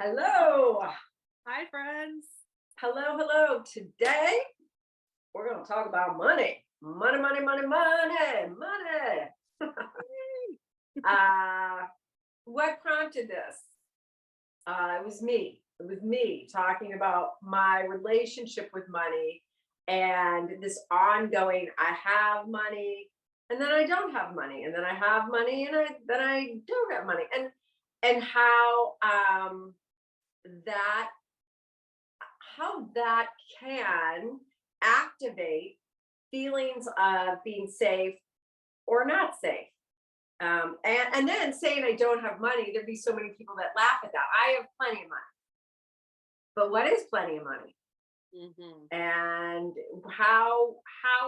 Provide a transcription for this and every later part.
Hello. Hi, friends. Hello, hello. Today we're going to talk about money. Money, money, money, money, money. uh, what prompted this? It was me. It was me talking about my relationship with money and this ongoing I have money and then I don't have money and then I have money and then I don't have money and that how that can activate feelings of being safe or not safe. And then saying I don't have money, there'd be so many people that laugh at that. I have plenty of money. But what is plenty of money? hmm And how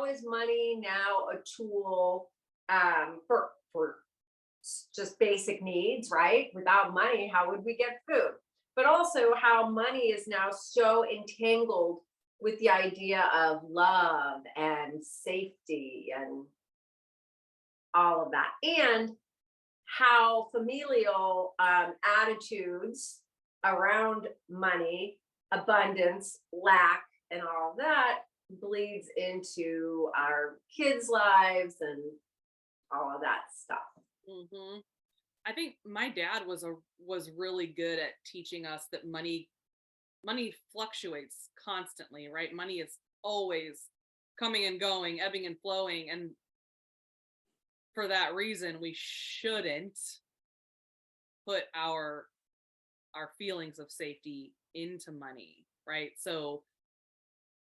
is money now a tool for just basic needs, right? Without money, how would we get food? But also how money is now so entangled with the idea of love and safety and all of that. And how familial attitudes around money, abundance, lack, and all of that bleeds into our kids' lives and all of that stuff. hmm I think my dad was really good at teaching us that money fluctuates constantly, right? Money is always coming and going, ebbing and flowing, and for that reason, we shouldn't put our feelings of safety into money, right? So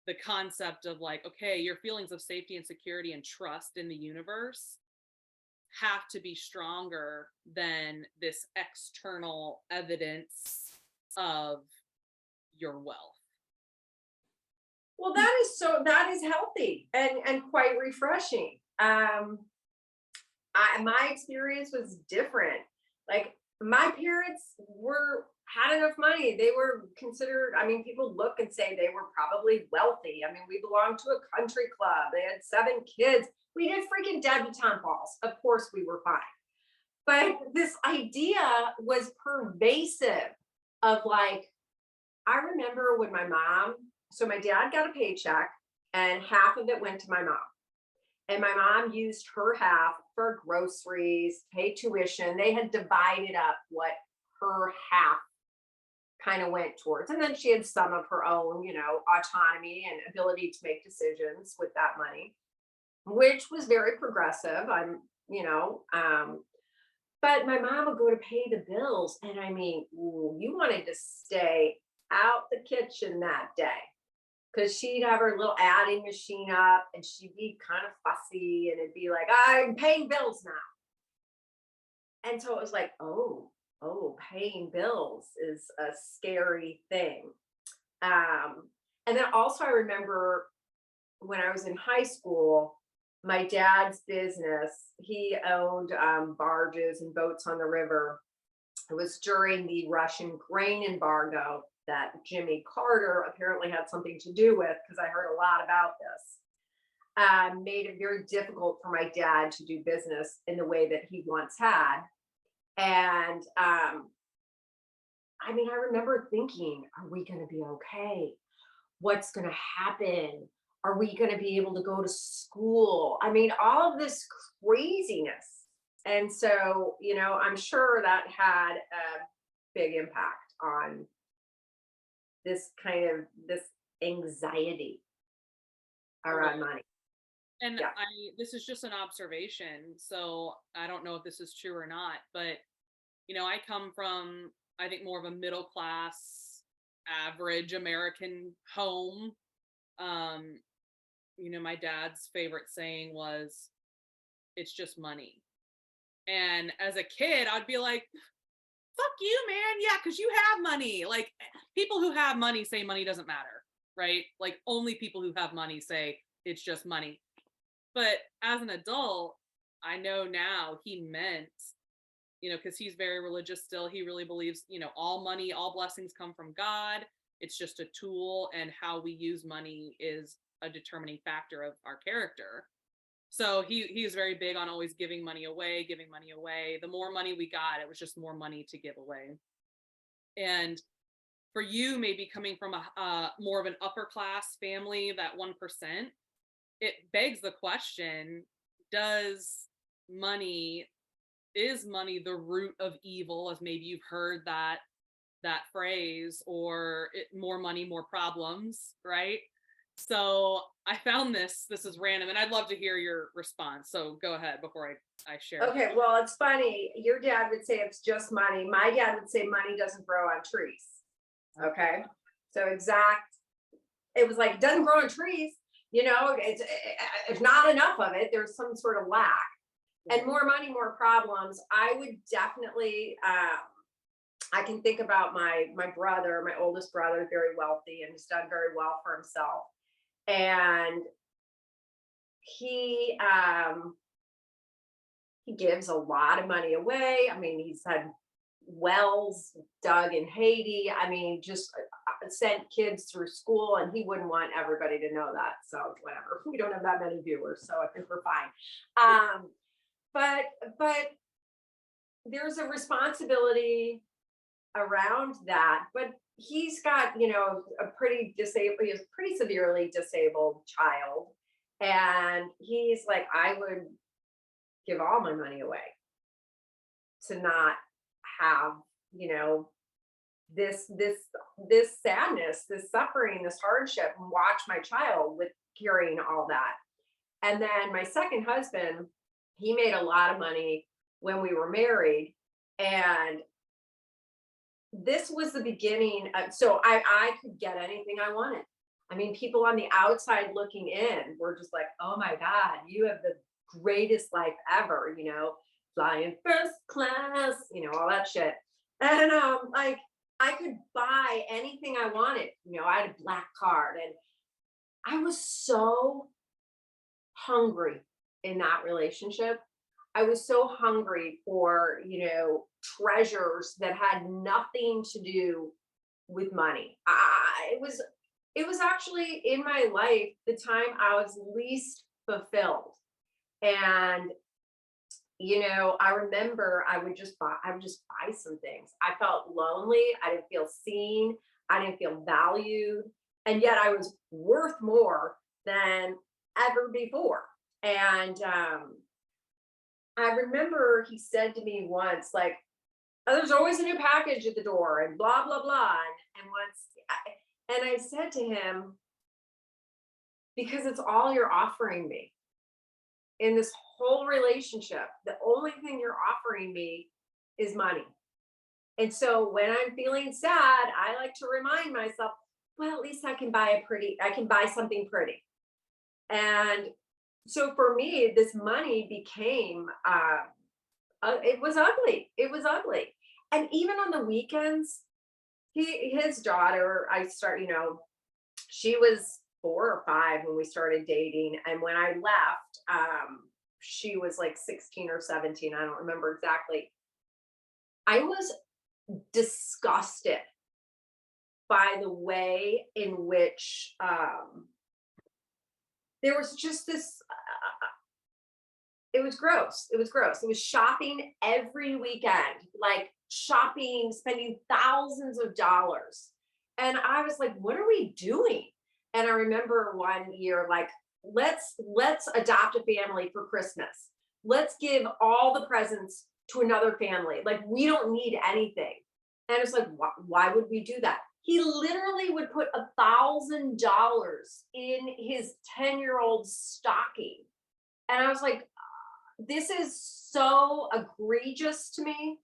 the concept of like, okay, your feelings of safety and security and trust in the universe have to be stronger than this external evidence of your wealth. Well, that is healthy and quite refreshing. My experience was different. Like my parents were had enough money. They were considered, I mean, people look and say they were probably wealthy. I mean, we belonged to a country club. They had 7 kids. We did freaking debutante balls. Of course we were fine. But this idea was pervasive of like, I remember when my dad got a paycheck and half of it went to my mom. And my mom used her half for groceries, pay tuition. They had divided up what her half kind of went towards. And then she had some of her own, autonomy and ability to make decisions with that money, which was very progressive. But my mom would go to pay the bills. And I mean, ooh, you wanted to stay out the kitchen that day because she'd have her little adding machine up and she'd be kind of fussy and it'd be like, I'm paying bills now. And so it was like, paying bills is a scary thing. Um, and then also I remember when I was in high school, my dad's business, he owned barges and boats on the river. It was during the Russian grain embargo that Jimmy Carter apparently had something to do with because I heard a lot about this. Made it very difficult for my dad to do business in the way that he once had. And I mean, I remember thinking, are we going to be okay? What's going to happen? Are we going to be able to go to school? I mean, all of this craziness. And so, I'm sure that had a big impact on this anxiety around Right. money. And Yeah. this is just an observation, so I don't know if this is true or not, but I come from, I think, more of a middle class, average American home. Um, my dad's favorite saying was, it's just money. And as a kid, I'd be like, fuck you, man. Yeah, because you have money. Like, people who have money say money doesn't matter, right? Like, only people who have money say it's just money. But as an adult, I know now he meant, because he's very religious still. He really believes, all money, all blessings come from God. It's just a tool, and how we use money is a determining factor of our character. So he was very big on always giving money away, giving money away. The more money we got, it was just more money to give away. And for you, maybe coming from a more of an upper class family, that 1%, it begs the question, does money is money the root of evil, as maybe you've heard that phrase, or more money, more problems, right? So I found this is random, and I'd love to hear your response. So go ahead before I share. Okay, well, it's funny. Your dad would say it's just money. My dad would say money doesn't grow on trees. Okay. So it was like, it doesn't grow on trees. It's not enough of it. There's some sort of lack. And more money, more problems. I would definitely, I can think about my brother, my oldest brother, very wealthy, and he's done very well for himself. And he, he gives a lot of money away. I mean, he's had wells dug in Haiti. I mean, just sent kids through school, and he wouldn't want everybody to know that. So whatever. We don't have that many viewers, so I think we're fine. But there's a responsibility around that. But he's got, a pretty disabled, he has a pretty severely disabled child, and he's like, I would give all my money away to not have, this sadness, this suffering, this hardship, and watch my child with carrying all that. And then my second husband, he made a lot of money when we were married, and this was the beginning of, so I could get anything I wanted. I mean, people on the outside looking in were just like, oh my God, you have the greatest life ever, flying first class, all that shit. And like, I could buy anything I wanted. I had a black card, and I was so hungry in that relationship. I was so hungry for, treasures that had nothing to do with money. It was actually in my life the time I was least fulfilled. And I remember I would just buy some things. I felt lonely. I didn't feel seen. I didn't feel valued. And yet I was worth more than ever before. And I remember he said to me once, like, oh, there's always a new package at the door and blah, blah, blah. And I said to him, because it's all you're offering me in this whole relationship. The only thing you're offering me is money. And so when I'm feeling sad, I like to remind myself, well, at least I can buy something pretty. And so for me, this money became, it was ugly. It was ugly. And even on the weekends, his daughter, she was 4 or 5 when we started dating. And when I left, she was like 16 or 17. I don't remember exactly. I was disgusted by the way in which there was just this, it was gross. It was gross. It was shopping every weekend, like shopping, spending thousands of dollars. And I was like, what are we doing? And I remember one year, like, let's adopt a family for Christmas. Let's give all the presents to another family. Like, we don't need anything. And it's like, why would we do that? He literally would put $1,000 in his 10-year-old stocking. And I was like, this is so egregious to me.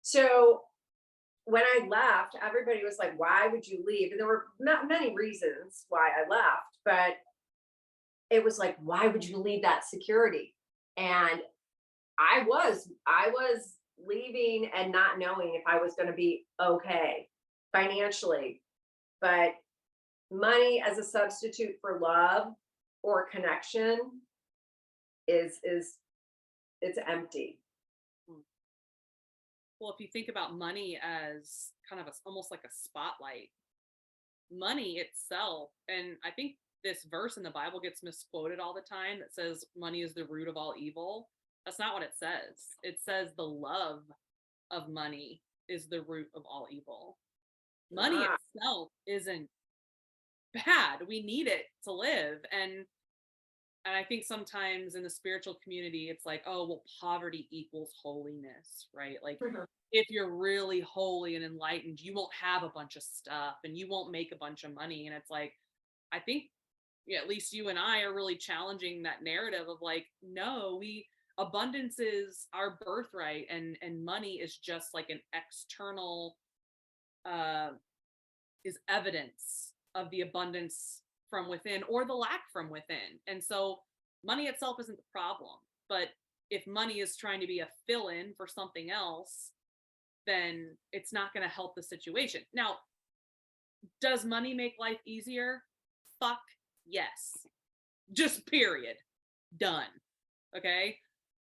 So when I left, everybody was like, why would you leave? And there were not many reasons why I left, but it was like, why would you leave that security? And I was leaving and not knowing if I was going to be okay financially. But money as a substitute for love or connection is it's empty. Well, if you think about money as kind of almost like a spotlight, money itself, and I think this verse in the Bible gets misquoted all the time that says money is the root of all evil. That's not what it says. It says the love of money is the root of all evil. Money Ah, itself isn't bad. We need it to live. And I think sometimes in the spiritual community, it's like, oh, well, poverty equals holiness, right? Like, mhm. if you're really holy and enlightened, you won't have a bunch of stuff and you won't make a bunch of money. And it's like, I think, yeah, at least you and I are really challenging that narrative of like, no, abundance is our birthright, and money is just like an external, uh, is evidence of the abundance from within or the lack from within. And so money itself isn't the problem. But if money is trying to be a fill in for something else, then it's not going to help the situation. Now, does money make life easier? Fuck yes. Just period. Done. Okay.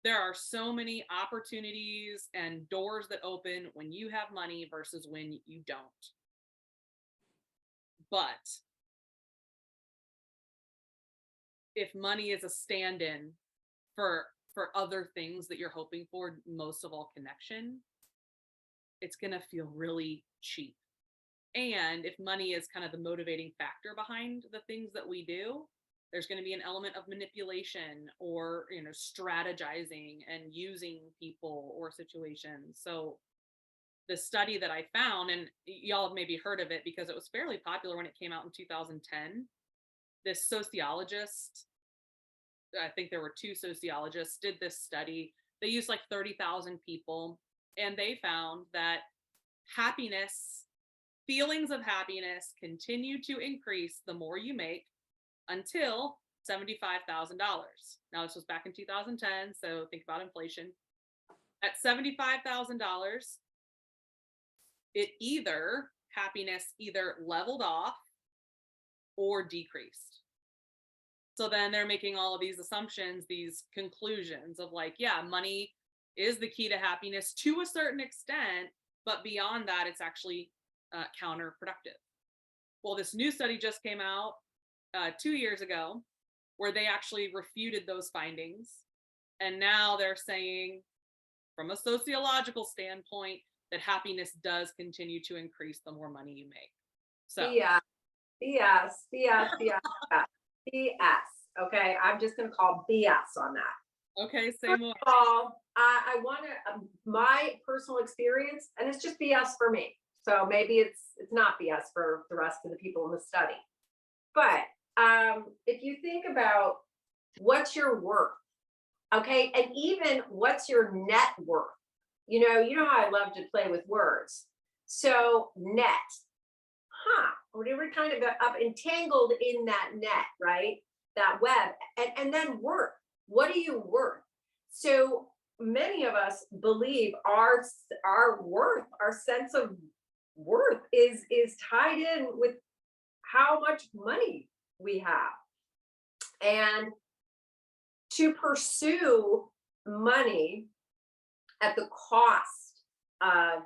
There are so many opportunities and doors that open when you have money versus when you don't. But if money is a stand-in for other things that you're hoping for, most of all connection, it's going to feel really cheap. And if money is kind of the motivating factor behind the things that we do, there's going to be an element of manipulation or, strategizing and using people or situations. So the study that I found, and y'all have maybe heard of it because it was fairly popular when it came out in 2010, this sociologist, I think there were two sociologists, did this study. They used like 30,000 people, and they found that happiness, feelings of happiness continue to increase the more you make until $75,000. Now, this was back in 2010, so think about inflation. At $75,000, happiness either leveled off or decreased. So then they're making all of these assumptions, these conclusions of like, yeah, money is the key to happiness to a certain extent, but beyond that, it's actually counterproductive. Well, this new study just came out 2 years ago where they actually refuted those findings. And now they're saying, from a sociological standpoint, that happiness does continue to increase the more money you make. So, BS, BS, BS, BS, BS. Okay, I'm just going to call BS on that. okay, say First more. of all, I want to my personal experience, and it's just BS for me. So maybe it's not BS for the rest of the people in the study. But if you think about what's your worth, okay, and even what's your net worth, you know how I love to play with words. So net, we're kind of up entangled in that net, right? That web, and then worth. What are you worth? So many of us believe our worth, our sense of worth is tied in with how much money we have. And to pursue money at the cost of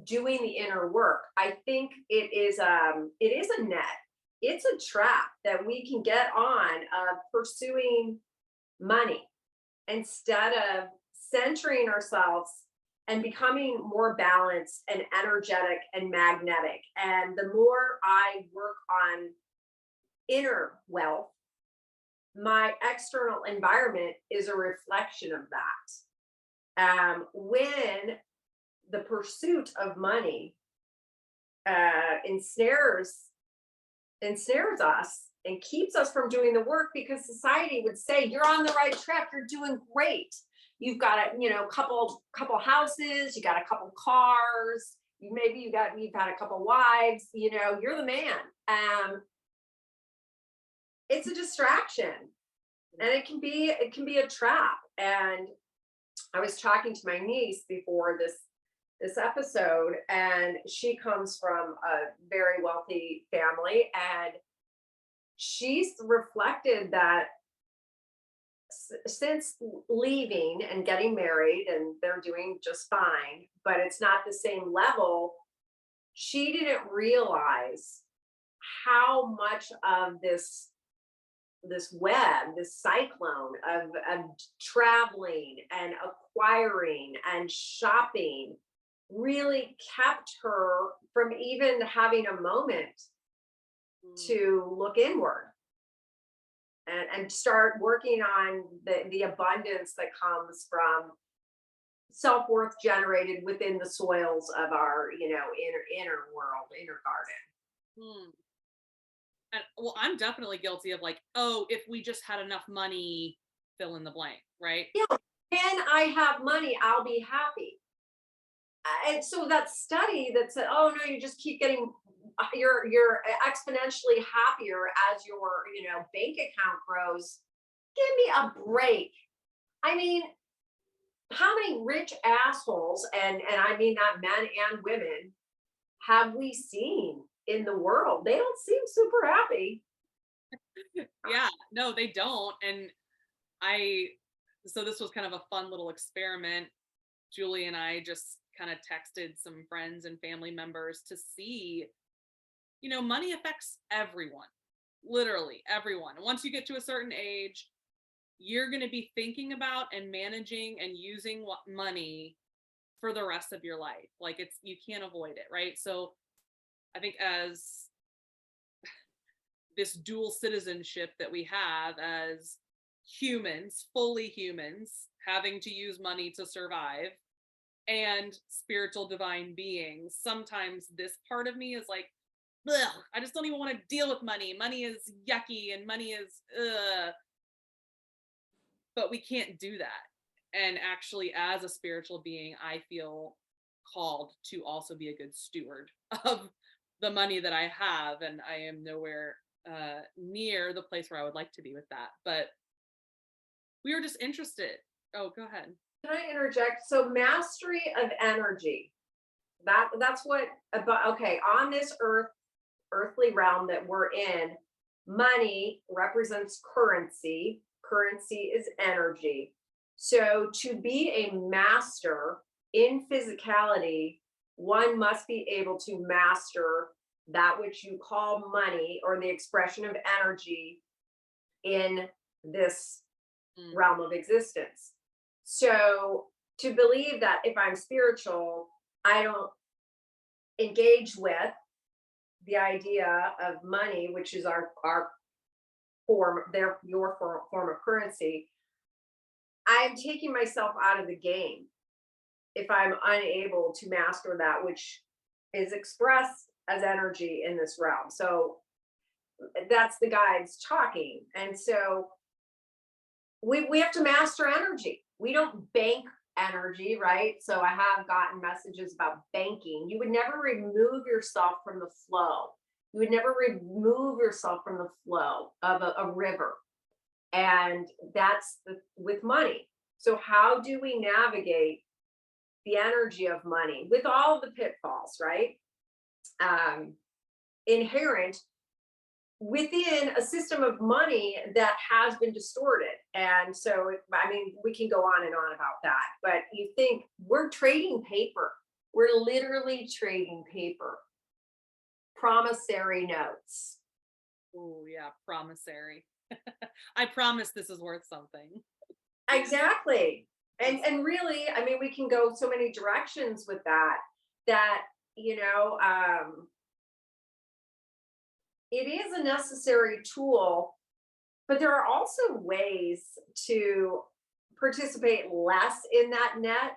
doing the inner work, I think it is a net. It's a trap that we can get on of pursuing money instead of centering ourselves and becoming more balanced and energetic and magnetic. And the more I work on inner wealth, my external environment is a reflection of that. When the pursuit of money ensnares us and keeps us from doing the work, because society would say you're on the right track, you're doing great, you've got a couple houses, you got a couple cars, you've had a couple wives, you're the man. It's a distraction, and it can be a trap. And I was talking to my niece before this episode, and she comes from a very wealthy family, and she's reflected that since leaving and getting married, and they're doing just fine, but it's not the same level. She didn't realize how much of this web, this cyclone of traveling and acquiring and shopping really kept her from even having a moment Mm. to look inward and start working on the abundance that comes from self-worth generated within the soils of our, inner world, inner garden. Mm. And well, I'm definitely guilty of like, oh, if we just had enough money, fill in the blank, right? Yeah. When I have money, I'll be happy. And so that study that said, oh no, you just keep getting you're exponentially happier as your, bank account grows. Give me a break. I mean, how many rich assholes, and I mean that men and women, have we seen in the world? They don't seem super happy. Yeah, no, they don't. And I, so this was kind of a fun little experiment. Julie and I just kind of texted some friends and family members to see, money affects everyone, literally everyone. Once you get to a certain age, you're going to be thinking about and managing and using what money for the rest of your life. Like you can't avoid it, right? So I think as this dual citizenship that we have as humans, fully humans, having to use money to survive, and spiritual divine beings, sometimes this part of me is like, ugh, I just don't even want to deal with money. Money is yucky and money is, ugh. But we can't do that. And actually, as a spiritual being, I feel called to also be a good steward of the money that I have. And I am nowhere near the place where I would like to be with that. But we were just interested. Oh, go ahead. Can I interject? So mastery of energy. That's what about okay, on this earthly realm that we're in, money represents currency. Currency is energy. So to be a master in physicality, one must be able to master that which you call money or the expression of energy in this Mm, realm of existence. So to believe that if I'm spiritual, I don't engage with the idea of money, which is our form, your form of currency, I'm taking myself out of the game if I'm unable to master that which is expressed as energy in this realm. So that's the guides talking. And so we have to master energy. We don't bank energy, right? So I have gotten messages about banking. You would never remove yourself from the flow. You would never remove yourself from the flow of a river. And that's with money. So how do we navigate the energy of money with all of the pitfalls, right? Um, Inherent within a system of money that has been distorted. And so, I mean, we can go on and on about that, but you think we're trading paper. We're literally trading paper, promissory notes. oh, yeah, promissory. I promise this is worth something. Exactly. And really, I mean, we can go so many directions with that, you know, it is a necessary tool, but there are also ways to participate less in that net.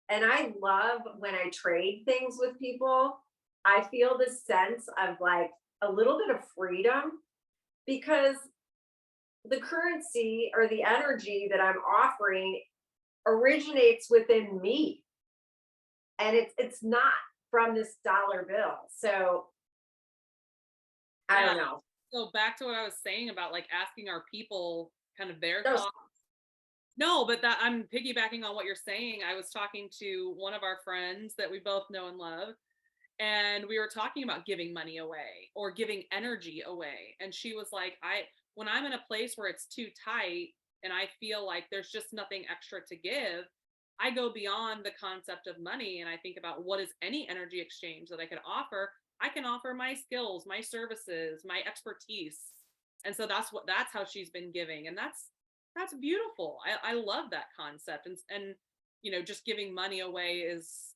And I love when I trade things with people, I feel this sense of like a little bit of freedom because the currency or the energy that I'm offering originates within me and it's not from this dollar bill. So I Yeah. don't know. So back to what I was saying about like asking our people kind of their Those thoughts. No, but that I'm piggybacking on what you're saying. I was talking to one of our friends that we both know and love, and we were talking about giving money away or giving energy away. And she was like, when I'm in a place where it's too tight and I feel like there's just nothing extra to give, I go beyond the concept of money and I think about what is any energy exchange that I could offer. I can offer my skills, my services, my expertise. And so that's how she's been giving. And that's beautiful. I love that concept. And just giving money away is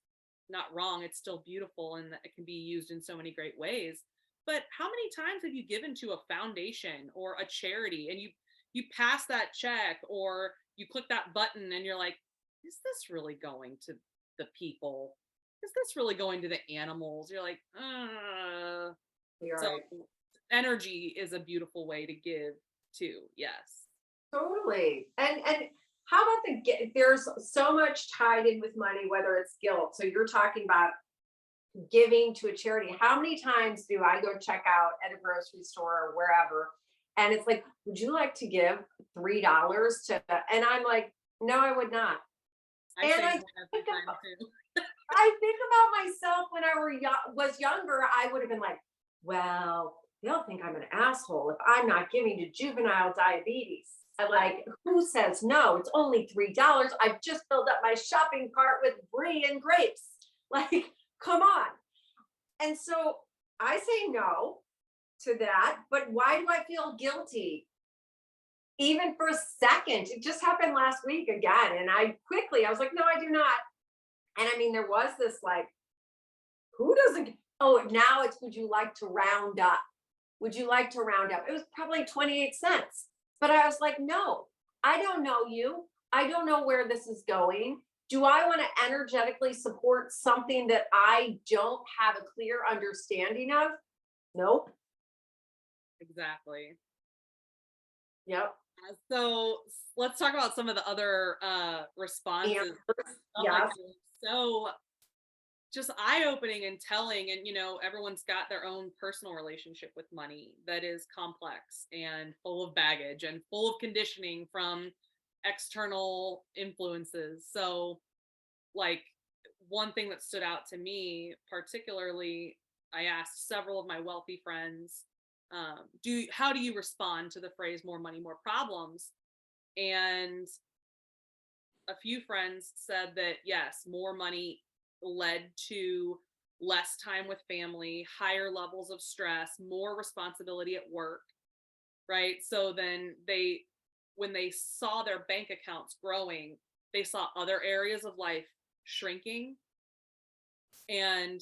not wrong. It's still beautiful and that it can be used in so many great ways. But how many times have you given to a foundation or a charity and you pass that check or you click that button and you're like, is this really going to the people? Is this really going to the animals? You're like, You're so right. energy is a beautiful way to give too. Yes. Totally. And how about there's so much tied in with money, whether it's guilt. So you're talking about giving to a charity. How many times do I go check out at a grocery store or wherever? And it's like, would you like to give $3 to, and I'm like, no, I would not. I And say I no every think time too. I think about myself when was younger, I would have been like, well, they'll think I'm an asshole if I'm not giving to juvenile diabetes. I like, who says no? It's only $3. I've just filled up my shopping cart with brie and grapes. Like, come on. And so I say no to that, but why do I feel guilty? Even for a second, it just happened last week again. And I was like, no, I do not. And I mean, there was this like, who doesn't? Oh, now it's, would you like to round up? Would you like to round up? It was probably 28 cents. But I was like, no, I don't know you. I don't know where this is going. Do I want to energetically support something that I don't have a clear understanding of? Nope. Exactly. Yep. So let's talk about some of the other responses. Answers. Oh my Yes. goodness. So just eye-opening and telling, and everyone's got their own personal relationship with money that is complex and full of baggage and full of conditioning from external influences. So like one thing that stood out to me particularly, I asked several of my wealthy friends, how do you respond to the phrase more money more problems? And a few friends said that yes, more money led to less time with family, higher levels of stress, more responsibility at work, right? So then when they saw their bank accounts growing, they saw other areas of life shrinking. And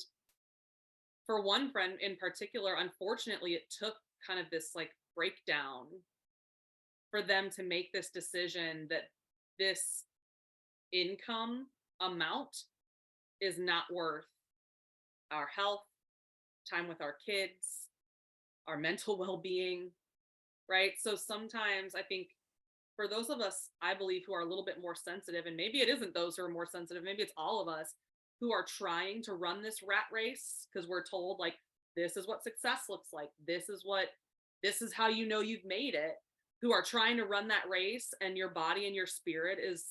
for one friend in particular, unfortunately, it took kind of this like breakdown for them to make this decision that this income amount is not worth our health, time with our kids, our mental well-being, right? So sometimes I think for those of us, I believe, who are a little bit more sensitive, and maybe it isn't those who are more sensitive, maybe it's all of us who are trying to run this rat race because we're told like this is what success looks like, this is how you've made it, who are trying to run that race, and your body and your spirit is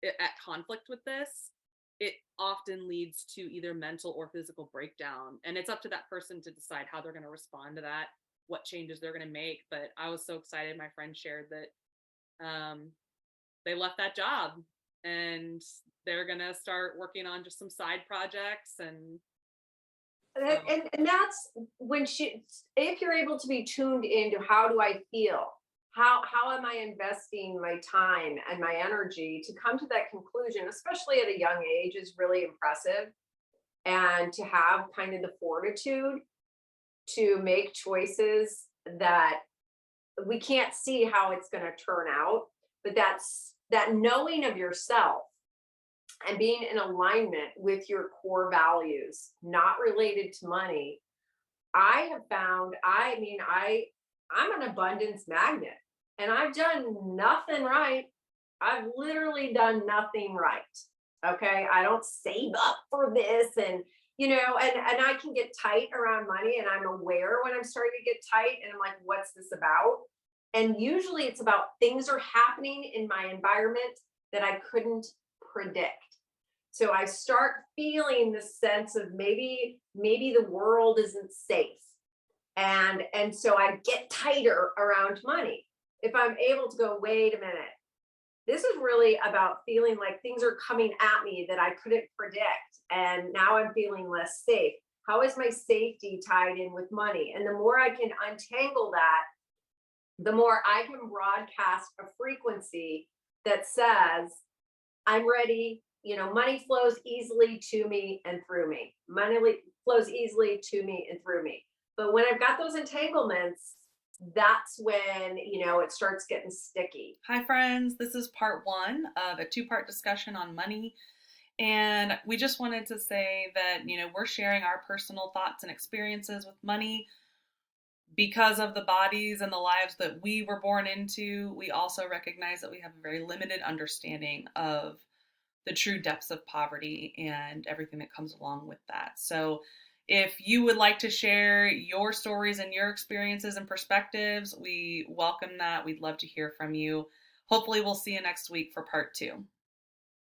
at conflict with this. It often leads to either mental or physical breakdown, and it's up to that person to decide how they're going to respond to that, what changes they're going to make. But I was so excited, my friend shared that they left that job and they're going to start working on just some side projects. And so And that's when if you're able to be tuned into how do I feel, how am I investing my time and my energy to come to that conclusion, especially at a young age, is really impressive. And to have kind of the fortitude to make choices that we can't see how it's going to turn out, but that knowing of yourself and being in alignment with your core values, not related to money. I have found, I mean, I'm an abundance magnet, and I've done nothing right. I've literally done nothing right. Okay. I don't save up for this, and and I can get tight around money, and I'm aware when I'm starting to get tight, and I'm like, what's this about? And usually it's about things are happening in my environment that I couldn't predict. So I start feeling the sense of maybe the world isn't safe. And so I get tighter around money. If I'm able to go, wait a minute, this is really about feeling like things are coming at me that I couldn't predict. And now I'm feeling less safe. How is my safety tied in with money? And the more I can untangle that, the more I can broadcast a frequency that says, I'm ready money flows easily to me and through me. Flows easily to me and through me. But when I've got those entanglements, that's when, it starts getting sticky. Hi, friends. This is part one of a two-part discussion on money. And we just wanted to say that, we're sharing our personal thoughts and experiences with money because of the bodies and the lives that we were born into. We also recognize that we have a very limited understanding of the true depths of poverty and everything that comes along with that. So if you would like to share your stories and your experiences and perspectives, we welcome that. We'd love to hear from you. Hopefully we'll see you next week for part two.